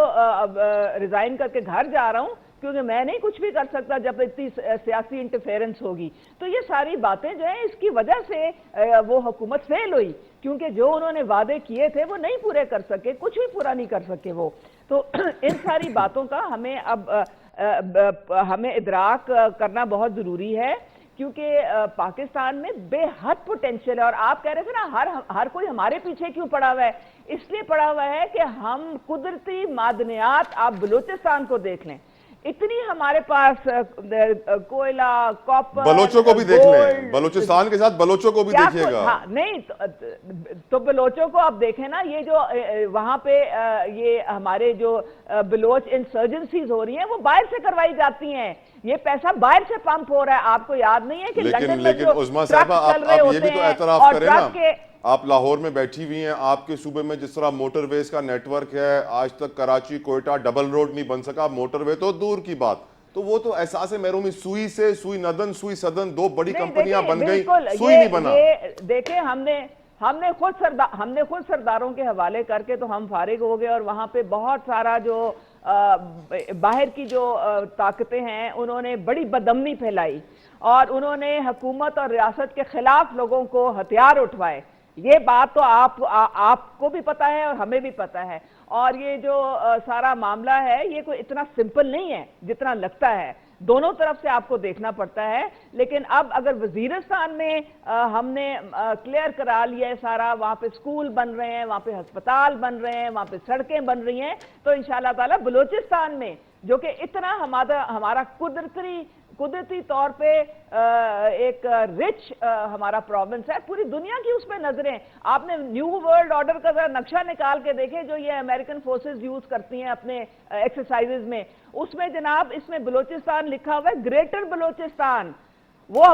ریزائن کر کے گھر جا رہا ہوں کیونکہ میں نہیں کچھ بھی کر سکتا جب اتنی سیاسی انٹرفیرنس ہوگی۔ تو یہ ساری باتیں جو ہیں اس کی وجہ سے وہ حکومت فیل ہوئی، کیونکہ جو انہوں نے وعدے کیے تھے وہ نہیں پورے کر سکے، کچھ بھی پورا نہیں کر سکے وہ۔ تو ان ساری باتوں کا ہمیں ادراک کرنا بہت ضروری ہے، کیونکہ پاکستان میں بے حد پوٹینشیل ہے۔ اور آپ کہہ رہے تھے نا ہر کوئی ہمارے پیچھے کیوں پڑا ہوا ہے؟ اس لیے پڑا ہوا ہے کہ ہم قدرتی معدنیات، آپ بلوچستان کو دیکھ لیں، اتنی ہمارے پاس کوئلہ، کاپر، بلوچوں کو بھی دیکھ لیں، بلوچستان کے ساتھ بلوچوں کو بھی دیکھیے گا۔ ہاں نہیں تو بلوچوں کو آپ دیکھیں نا، یہ جو وہاں پہ یہ ہمارے جو بلوچ انسرجنسیز ہو رہی ہیں وہ باہر سے کروائی جاتی ہیں، یہ پیسہ باہر سے پمپ ہو رہا ہے۔ آپ کو یاد نہیں ہے کہ لنڈن میں جو عظمیٰ صاحبہ آپ یہ بھی تو اعتراف کریں نا، آپ لاہور میں بیٹھی ہوئی ہیں، آپ کے صوبے میں جس طرح موٹر ویز کا نیٹ ورک ہے، آج تک کراچی کوئٹہ ڈبل روڈ نہیں بن سکا، موٹر وے تو دور کی بات، تو وہ تو احساس محرومی، سوئی ندن سوئی سدن، دو بڑی کمپنیاں بن گئی، سوئی نہیں بنا۔ دیکھیں ہم نے خود سرداروں کے حوالے کر کے تو ہم فارغ ہو گئے، اور وہاں پہ بہت سارا جو باہر کی جو طاقتیں ہیں انہوں نے بڑی بدامنی پھیلائی، اور انہوں نے حکومت اور ریاست کے خلاف لوگوں کو ہتھیار اٹھوائے۔ یہ بات تو آپ کو بھی پتا ہے اور ہمیں بھی پتا ہے، اور یہ جو سارا معاملہ ہے یہ کوئی اتنا سمپل نہیں ہے جتنا لگتا ہے، دونوں طرف سے آپ کو دیکھنا پڑتا ہے۔ لیکن اب اگر وزیرستان میں ہم نے کلیئر کرا لیا ہے سارا، وہاں پہ سکول بن رہے ہیں، وہاں پہ ہسپتال بن رہے ہیں، وہاں پہ سڑکیں بن رہی ہیں، تو انشاءاللہ تعالی بلوچستان میں جو کہ اتنا ہمارا قدرتی طور پہ ایک رچ ہمارا پروونس ہے، پوری دنیا کی اس پہ نظریں۔ آپ نے نیو ورلڈ آرڈر کا ذرا نقشہ نکال کے دیکھیں جو یہ امریکن فورسز یوز کرتی ہیں اپنے ایکسرسائزز میں، اس میں جناب اس میں بلوچستان لکھا ہوا ہے، گریٹر بلوچستان، وہ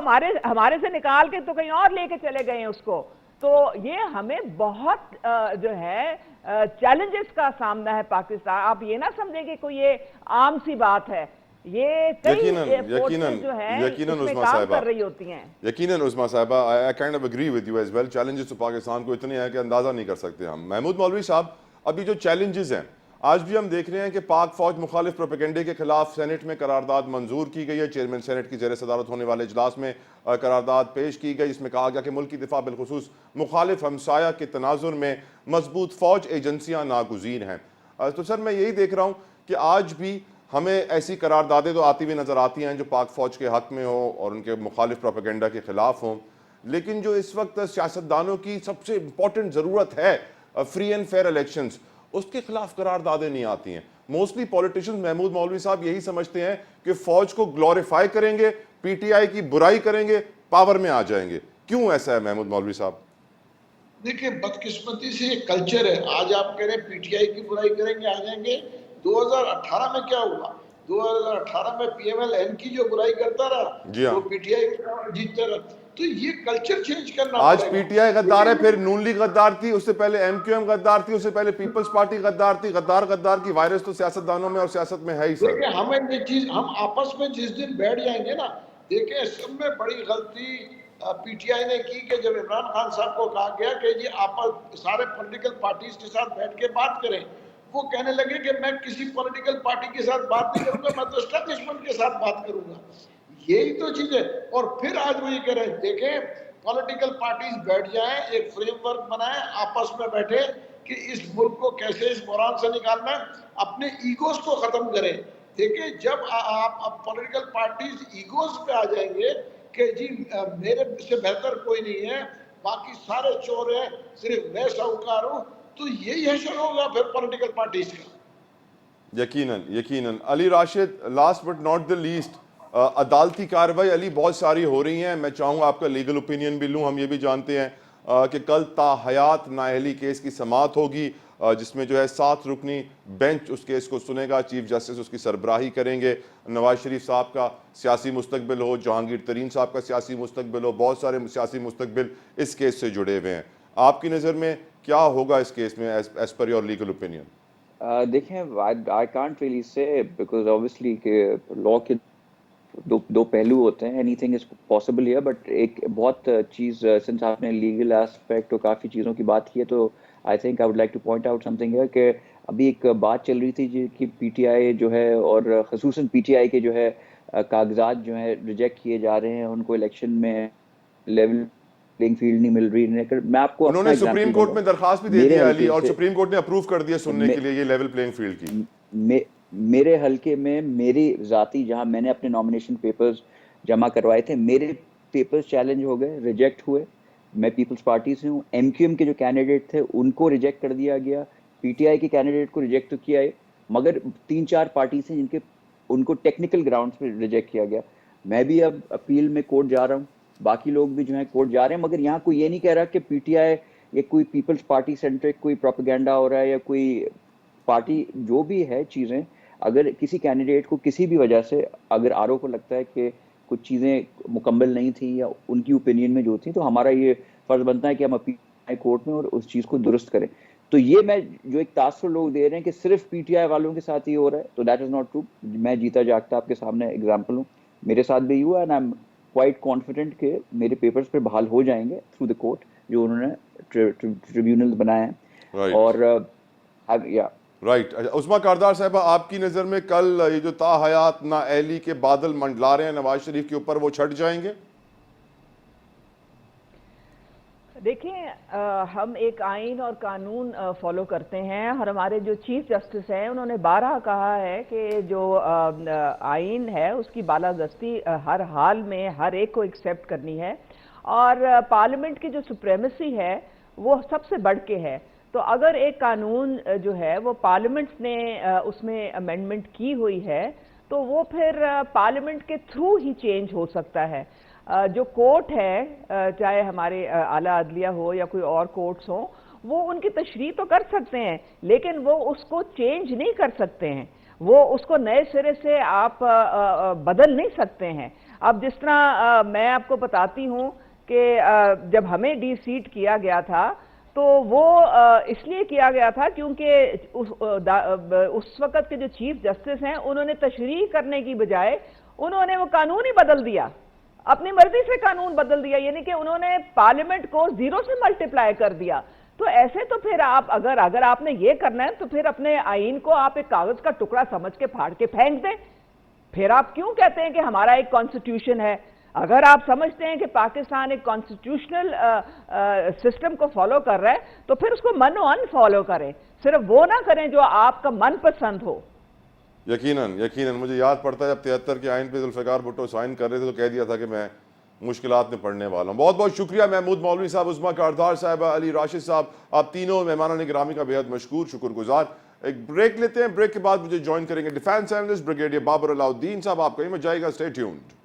ہمارے سے نکال کے تو کہیں اور لے کے چلے گئے ہیں اس کو۔ تو یہ ہمیں بہت جو ہے چیلنجز کا سامنا ہے پاکستان۔ آپ یہ نہ سمجھیں کہ کوئی یہ عام سی بات ہے، یہ کئی فورسز جو ہیں یقیناً اس میں عظمیٰ کام صاحبہ کر رہی ہوتی ہیں. یقیناً عظمیٰ صاحبہ I kind of agree with you as well. Challenges تو پاکستان کو اتنے ہیں کہ اندازہ نہیں کر سکتے ہم. محمود مولوی صاحب ابھی جو چیلنجز ہیں آج بھی ہم دیکھ رہے ہیں کہ پاک فوج مخالف پروپیگنڈے کے خلاف سینٹ میں قرارداد منظور کی گئی ہے. چیئرمین سینٹ کی زیر صدارت ہونے والے اجلاس میں قرارداد پیش کی گئی. اس میں کہا گیا کہ ملک کی دفاع بالخصوص مخالف ہمسایہ کے تناظر میں مضبوط فوج ایجنسیاں ناگزیر ہیں. تو سر میں یہی دیکھ رہا ہوں کہ آج بھی ہمیں ایسی قراردادیں تو آتی ہوئی نظر آتی ہیں جو پاک فوج کے حق میں ہوں اور ان کے مخالف پروپیگنڈا کے خلاف ہوں، لیکن جو اس وقت سیاستدانوں کی سب سے امپورٹنٹ ضرورت ہے فری اینڈ فیئر الیکشنز، اس کے خلاف قراردادیں نہیں آتی ہیں. موسٹلی پولیٹیشنز محمود مولوی صاحب یہی سمجھتے ہیں کہ فوج کو گلوریفائی کریں گے، پی ٹی آئی کی برائی کریں گے، پاور میں آ جائیں گے. کیوں ایسا ہے محمود مولوی صاحب؟ دیکھیں بدقسمتی سے یہ کلچر ہے. آج آپ کہہ رہے ہیں پی ٹی آئی کی برائی کریں گے، آ جائیں گے. 2018 میں کیا ہوا؟ 2018 میں پی ایم ایل این کی جو برائی کرتا رہا وہ پی ٹی آئی جیتتا رہا. تو یہ کلچر چینج کرنا آج پی ٹی آئی غدار ہے، پھر نون لیگ غدار تھی، اس سے پہلے ایم کیو ایم غدار تھی، اس سے پہلے پیپلز پارٹی غدار تھی. غدار کی وائرس تو سیاستدانوں میں اور سیاست میں ہے ہی سر. دیکھیں ہمیں یہ چیز ہم آپس میں جس دن بیٹھ جائیں گے نا، دیکھیں سب میں بڑی غلطی پی ٹی آئی نے کی کہ جب عمران خان صاحب کو کہا گیا کہ یہ آپس سارے پولیٹیکل پارٹیز کے ساتھ بیٹھ کے بات کریں، وہ کہنے لگے کہ میں کسی پولیٹیکل پارٹی کے ساتھ بات نہیں کروں گا، میں تو اسٹیبلشمنٹ کے ساتھ بات کروں گا. یہی تو چیز ہے. اور پھر آج وہ یہ کہہ رہے ہیں دیکھیں پولیٹیکل پارٹیز بیٹھ جائیں، ایک فریم ورک بنائیں، آپس میں بیٹھے کہ اس ملک کو کیسے اس بحران سے نکالنا ہے، اپنے ایگوز کو ختم کریں. دیکھیں جب آپ پولیٹیکل پارٹیز ایگوز پہ آ جائیں گے کہ جی میرے سے بہتر کوئی نہیں ہے، باقی سارے چور ہیں، صرف میں ساہوکار ہوں، تو یہی حشر ہوگا پھر پولیٹیکل پارٹیز کا. یقیناً Ali Rashid, last but not the least, عدالتی کارروائی علی بہت ساری ہو رہی ہیں. میں چاہوں گا آپ کا لیگل اوپینین بھی لوں. ہم یہ بھی جانتے ہیں کہ کل تا حیات نااہلی کیس کی سماعت ہوگی جس میں جو ہے 7 رکنی بینچ اس کیس کو سنے گا. چیف جسٹس اس کی سربراہی کریں گے. نواز شریف صاحب کا سیاسی مستقبل ہو، جہانگیر ترین صاحب کا سیاسی مستقبل ہو، بہت سارے سیاسی مستقبل اس کیس سے جڑے ہوئے ہیں. آپ کی نظر میں کیا ہوگا اس کیس میں as per your legal opinion? دیکھیں I can't really say because obviously کہ لاء کے دو پہلو ہوتے ہیں. anything is possible here, but ایک بہت چیز since آپ نے لیگل ایسپیکٹ اور کافی چیزوں کی بات کی ہے تو I think I would like to point out something here کہ ابھی ایک بات چل رہی تھی کہ پی ٹی آئی جو ہے اور خصوصاً پی ٹی آئی کے جو ہے کاغذات جو ہیں ریجیکٹ کیے جا رہے ہیں، ان کو الیکشن میں لیول پلینگ فیلڈ نہیں مل رہی. میں آپ کو انہوں نے سپریم کورٹ میں درخواست بھی دے دی علی اور سپریم کورٹ نے اپروو کر دیا سننے کے لیے یہ لیول پلینگ فیلڈ کی. میرے حلقے میں میری ذاتی جہاں میں نے اپنے نامینیشن پیپرز جمع کروائے تھے، میرے پیپرز چیلنج ہو گئے، ریجیکٹ ہوئے. میں پیپلز پارٹی سے ہوں. ایم کیو ایم کے جو کینڈیڈیٹ تھے ان کو ریجیکٹ کر دیا گیا. پی ٹی آئی کے کینڈیڈیٹ کو ریجیکٹ تو کیا ہے، مگر 3-4 پارٹیز ہیں جن کے ان کو ٹیکنیکل گراؤنڈز پہ ریجیکٹ کیا گیا. میں بھی اب اپیل میں کورٹ جا رہا ہوں، باقی لوگ بھی جو ہیں کورٹ جا رہے ہیں. مگر یہاں کوئی یہ نہیں کہہ رہا کہ پی ٹی آئی یا کوئی پیپلز پارٹی سینٹرک کوئی پروپیگنڈا ہو رہا ہے یا کوئی پارٹی جو بھی ہے چیزیں. اگر کسی کینڈیڈیٹ کو کسی بھی وجہ سے اگر آر او کو لگتا ہے کہ کچھ چیزیں مکمل نہیں تھیں یا ان کی اوپینین میں جو تھیں، تو ہمارا یہ فرض بنتا ہے کہ ہم اپیل کورٹ میں اور اس چیز کو درست کریں. تو یہ میں جو ایک تاثر لوگ دے رہے ہیں کہ صرف پی ٹی آئی والوں کے ساتھ ہی ہو رہا ہے، تو دیٹ از ناٹ ٹرو. میں جیتا جاگتا آپ کے سامنے ایگزامپل ہوں، میرے ساتھ بھی ہوا and I am quite confident کہ میرے پیپرز پہ بحال ہو جائیں گے تھرو دا کورٹ جو انہوں نے ٹریبیونل بنائے ہیں. اور رائٹ. عظمیٰ کاردار صاحبہ، آپ کی نظر میں کل یہ جو تا حیات نااہلی کے بادل منڈلا رہے ہیں نواز شریف کے اوپر، وہ چھٹ جائیں گے؟ دیکھیں ہم ایک آئین اور قانون فالو کرتے ہیں اور ہمارے جو چیف جسٹس ہیں انہوں نے بارہا کہا ہے کہ جو آئین ہے اس کی بالادستی ہر حال میں ہر ایک کو ایکسیپٹ کرنی ہے، اور پارلیمنٹ کی جو سپریمیسی ہے وہ سب سے بڑھ کے ہے. تو اگر ایک قانون جو ہے وہ پارلیمنٹ نے اس میں امینڈمنٹ کی ہوئی ہے تو وہ پھر پارلیمنٹ کے تھرو ہی چینج ہو سکتا ہے. جو کورٹ ہے چاہے ہمارے اعلیٰ عدلیہ ہو یا کوئی اور کورٹس ہوں، وہ ان کی تشریح تو کر سکتے ہیں لیکن وہ اس کو چینج نہیں کر سکتے ہیں، وہ اس کو نئے سرے سے آپ بدل نہیں سکتے ہیں. اب جس طرح میں آپ کو بتاتی ہوں کہ جب ہمیں ڈی سیٹ کیا گیا تھا تو وہ اس لیے کیا گیا تھا کیونکہ اس وقت کے جو چیف جسٹس ہیں انہوں نے تشریح کرنے کی بجائے انہوں نے وہ قانون ہی بدل دیا، اپنی مرضی سے قانون بدل دیا، یعنی کہ انہوں نے پارلیمنٹ کو 0 سے ملٹیپلائی کر دیا۔ تو ایسے تو پھر آپ اگر آپ نے یہ کرنا ہے تو پھر اپنے آئین کو آپ ایک کاغذ کا ٹکڑا سمجھ کے پھاڑ کے پھینک دیں، پھر آپ کیوں کہتے ہیں کہ ہمارا ایک کانسٹیٹیوشن ہے؟ اگر آپ سمجھتے ہیں کہ پاکستان ایک کانسٹیٹیوشنل سسٹم کو فالو کر رہا ہے تو پھر اس کو من و ان فالو کریں، صرف وہ نہ کریں جو آپ کا من پسند ہو۔ یقیناً مجھے یاد پڑتا ہے جب 73 کے آئین پہ ذوالفقار بھٹو سائن کر رہے تھے تو کہہ دیا تھا کہ میں مشکلات میں پڑنے والا ہوں۔ بہت بہت شکریہ محمود مولوی صاحب، عظمیٰ کاردار صاحبہ، علی راشد صاحب، آپ تینوں مہمانان گرامی کا بہت مشکور، شکر گزار۔ ایک بریک لیتے ہیں، بریک کے بعد مجھے جوائن کریں گے ڈیفینس اینالسٹ بریگیڈیئر بابر علاء الدین صاحب۔ آپ کہیں مت جائے گا، اسٹے ٹیونڈ۔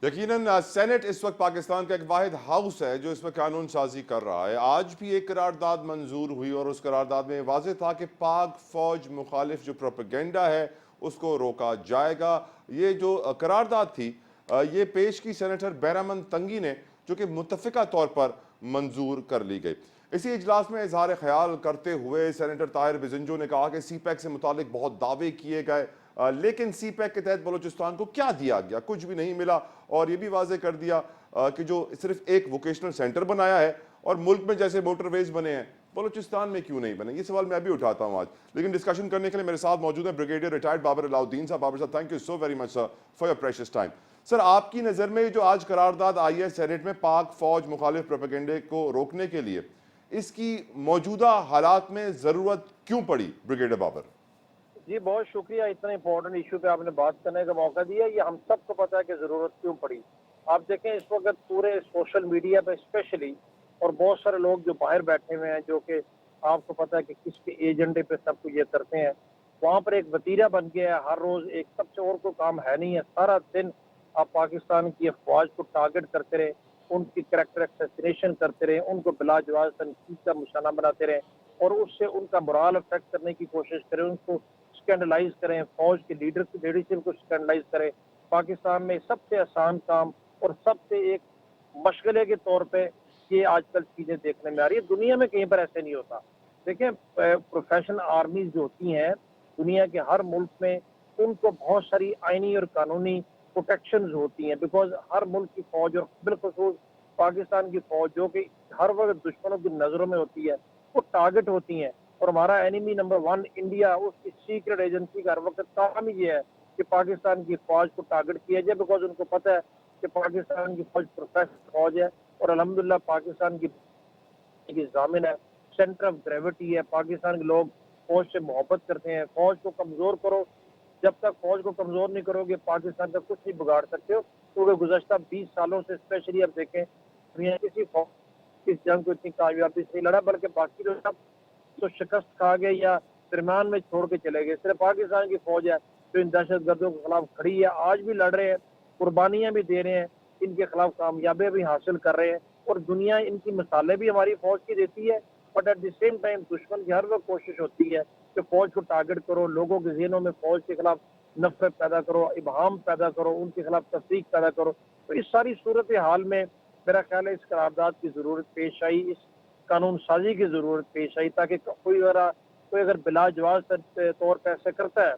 یقیناً سینٹ اس وقت پاکستان کا ایک واحد ہاؤس ہے جو اس میں قانون سازی کر رہا ہے۔ آج بھی ایک قرارداد منظور ہوئی اور اس قرارداد میں واضح تھا کہ پاک فوج مخالف جو پروپیگنڈا ہے اس کو روکا جائے گا۔ یہ جو قرارداد تھی یہ پیش کی سینیٹر بیرامن تنگی نے، جو کہ متفقہ طور پر منظور کر لی گئی۔ اسی اجلاس میں اظہار خیال کرتے ہوئے سینیٹر طاہر بزنجو نے کہا کہ سی پیک سے متعلق بہت دعوے کیے گئے، لیکن سی پیک کے تحت بلوچستان کو کیا دیا گیا؟ کچھ بھی نہیں ملا۔ اور یہ بھی واضح کر دیا کہ جو صرف ایک ووکیشنل سینٹر بنایا ہے اور ملک میں جیسے موٹر ویز بنے ہیں بلوچستان میں کیوں نہیں بنے؟ یہ سوال میں بھی اٹھاتا ہوں آج، لیکن ڈسکشن کرنے کے لیے میرے ساتھ موجود ہیں بریگیڈیئر ریٹائرڈ بابر علاء الدین صاحب۔ بابر صاحب، thank you so very much sir for your precious time. Sir, آپ کی نظر میں جو آج قرارداد آئی ہے سینٹ میں پاک فوج مخالف پروپیگنڈے کو روکنے کے لیے، اس کی موجودہ حالات میں ضرورت کیوں پڑی بریگیڈیئر بابر؟ جی بہت شکریہ، اتنا امپورٹنٹ ایشو پہ آپ نے بات کرنے کا موقع دیا۔ یہ ہم سب کو پتا ہے کہ ضرورت کیوں پڑی۔ آپ دیکھیں اس وقت پورے سوشل میڈیا پہ اسپیشلی، اور بہت سارے لوگ جو باہر بیٹھے ہوئے ہیں جو کہ آپ کو پتا ہے کہ کس کے ایجنڈے پہ سب کچھ یہ کرتے ہیں، وہاں پر ایک وتیرہ بن گیا ہے۔ ہر روز ایک، سب سے اور کوئی کام ہے نہیں ہے، سارا دن آپ پاکستان کی افواج کو ٹارگٹ کرتے رہے، ان کی کریکٹر ایکسیسینیشن کرتے رہے، ان کو بلا جواز تنقید کا نشانہ بناتے رہے اور اس سے ان کا morale افیکٹ کرنے کی کوشش کریں، ان کو اسکینڈلائز کریں، فوج کے لیڈرشپ کو اسکینڈلائز کریں۔ پاکستان میں سب سے آسان کام اور سب سے ایک مشغلے کے طور پہ یہ آج کل چیزیں دیکھنے میں آ رہی ہے۔ دنیا میں کہیں پر ایسے نہیں ہوتا۔ دیکھیں پروفیشنل آرمیز جو ہوتی ہیں دنیا کے ہر ملک میں، ان کو بہت ساری آئینی اور قانونی پروٹیکشنز ہوتی ہیں، بیکاز ہر ملک کی فوج اور بالخصوص پاکستان کی فوج جو کہ ہر وقت دشمنوں کی نظروں میں ہوتی ہے، وہ ٹارگٹ ہوتی ہیں۔ اور ہمارا اینیمی نمبر 1 انڈیا، اس کی سیکرٹ ایجنسی کا ہر وقت کام ہی یہ ہے کہ پاکستان کی فوج کو ٹارگٹ کیا جائے، بیکاز ان کو پتہ ہے کہ پاکستان کی فوج پروفیشنل فوج ہے اور الحمدللہ پاکستان کی ضامن ہے، سینٹر آف گریوٹی ہے۔ پاکستان کے لوگ فوج سے محبت کرتے ہیں۔ فوج کو کمزور کرو، جب تک فوج کو کمزور نہیں کرو گے پاکستان کا کچھ نہیں بگاڑ سکتے ہو، کیونکہ گزشتہ 20 سالوں سے اسپیشلی اب دیکھیں دنیا کسی فوج اس جنگ کو اتنی کامیابی سے نہیں لڑا، بلکہ باقی لوگ سب تو شکست کھا گئے یا درمیان میں چھوڑ کے چلے گئے۔ صرف پاکستان کی فوج ہے جو ان دہشت گردوں کے خلاف کھڑی ہے، آج بھی لڑ رہے ہیں، قربانیاں بھی دے رہے ہیں، ان کے خلاف کامیابیاں بھی حاصل کر رہے ہیں، اور دنیا ان کی مثالیں بھی ہماری فوج کی دیتی ہے۔ But at the same time دشمن کی ہر وقت کوشش ہوتی ہے کہ فوج کو ٹارگٹ کرو، لوگوں کے ذہنوں میں فوج کے خلاف نفرت پیدا کرو، ابہام پیدا کرو، ان کے خلاف تفریق پیدا کرو۔ تو اس ساری صورتحال میں میرا خیال ہے اس قرارداد کی ضرورت پیش آئی، اس قانون سازی کی ضرورت پیش آئی، تاکہ کوئی اگر بلا جواز طور پہ ایسے کرتا ہے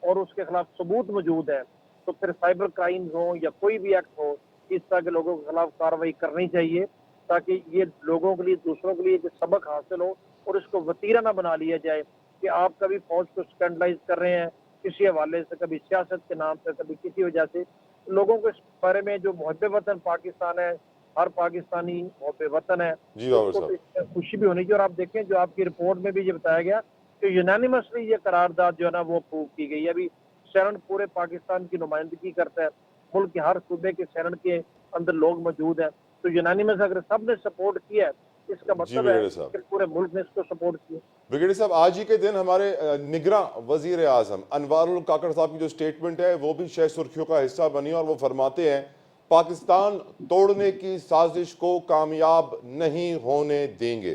اور اس کے خلاف ثبوت موجود ہے تو پھر سائبر کرائمز ہوں یا کوئی بھی ایکٹ ہو، اس طرح کے لوگوں کے خلاف کارروائی کرنی چاہیے، تاکہ یہ لوگوں کے لیے، دوسروں کے لیے ایک سبق حاصل ہو اور اس کو وتیرہ نہ بنا لیا جائے کہ آپ کبھی فوج کو اسکینڈلائز کر رہے ہیں کسی حوالے سے، کبھی سیاست کے نام پہ، کبھی کسی وجہ سے۔ لوگوں کو اس بارے میں جو محب وطن پاکستان ہے، ہر پاکستانی محب وطن ہے، جی بابر اس کو صاحب، اس میں خوشی بھی ہونی چاہیے۔ اور آپ دیکھیں جو آپ کی رپورٹ میں بھی یہ بتایا گیا کہ یونانیمسلی یہ قرارداد جو ہے نا وہ اپروو کی گئی ہے۔ ابھی سینٹ پورے پاکستان کی نمائندگی کرتا ہے، ملک کے ہر صوبے کے سینٹ کے اندر لوگ موجود ہیں، تو یونانیمس اگر سب نے سپورٹ کیا ہے اس کا مطلب ہے کہ پورے ملک نے اس کو سپورٹ کیا۔ بریگیڈیئر صاحب، آج ہی کے دن ہمارے نگراں وزیر اعظم انوار الکاکڑ صاحب کی جو سٹیٹمنٹ ہے وہ بھی شہ سرخیوں کا حصہ بنی، اور وہ فرماتے ہیں پاکستان توڑنے کی سازش کو کامیاب نہیں ہونے دیں گے۔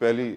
1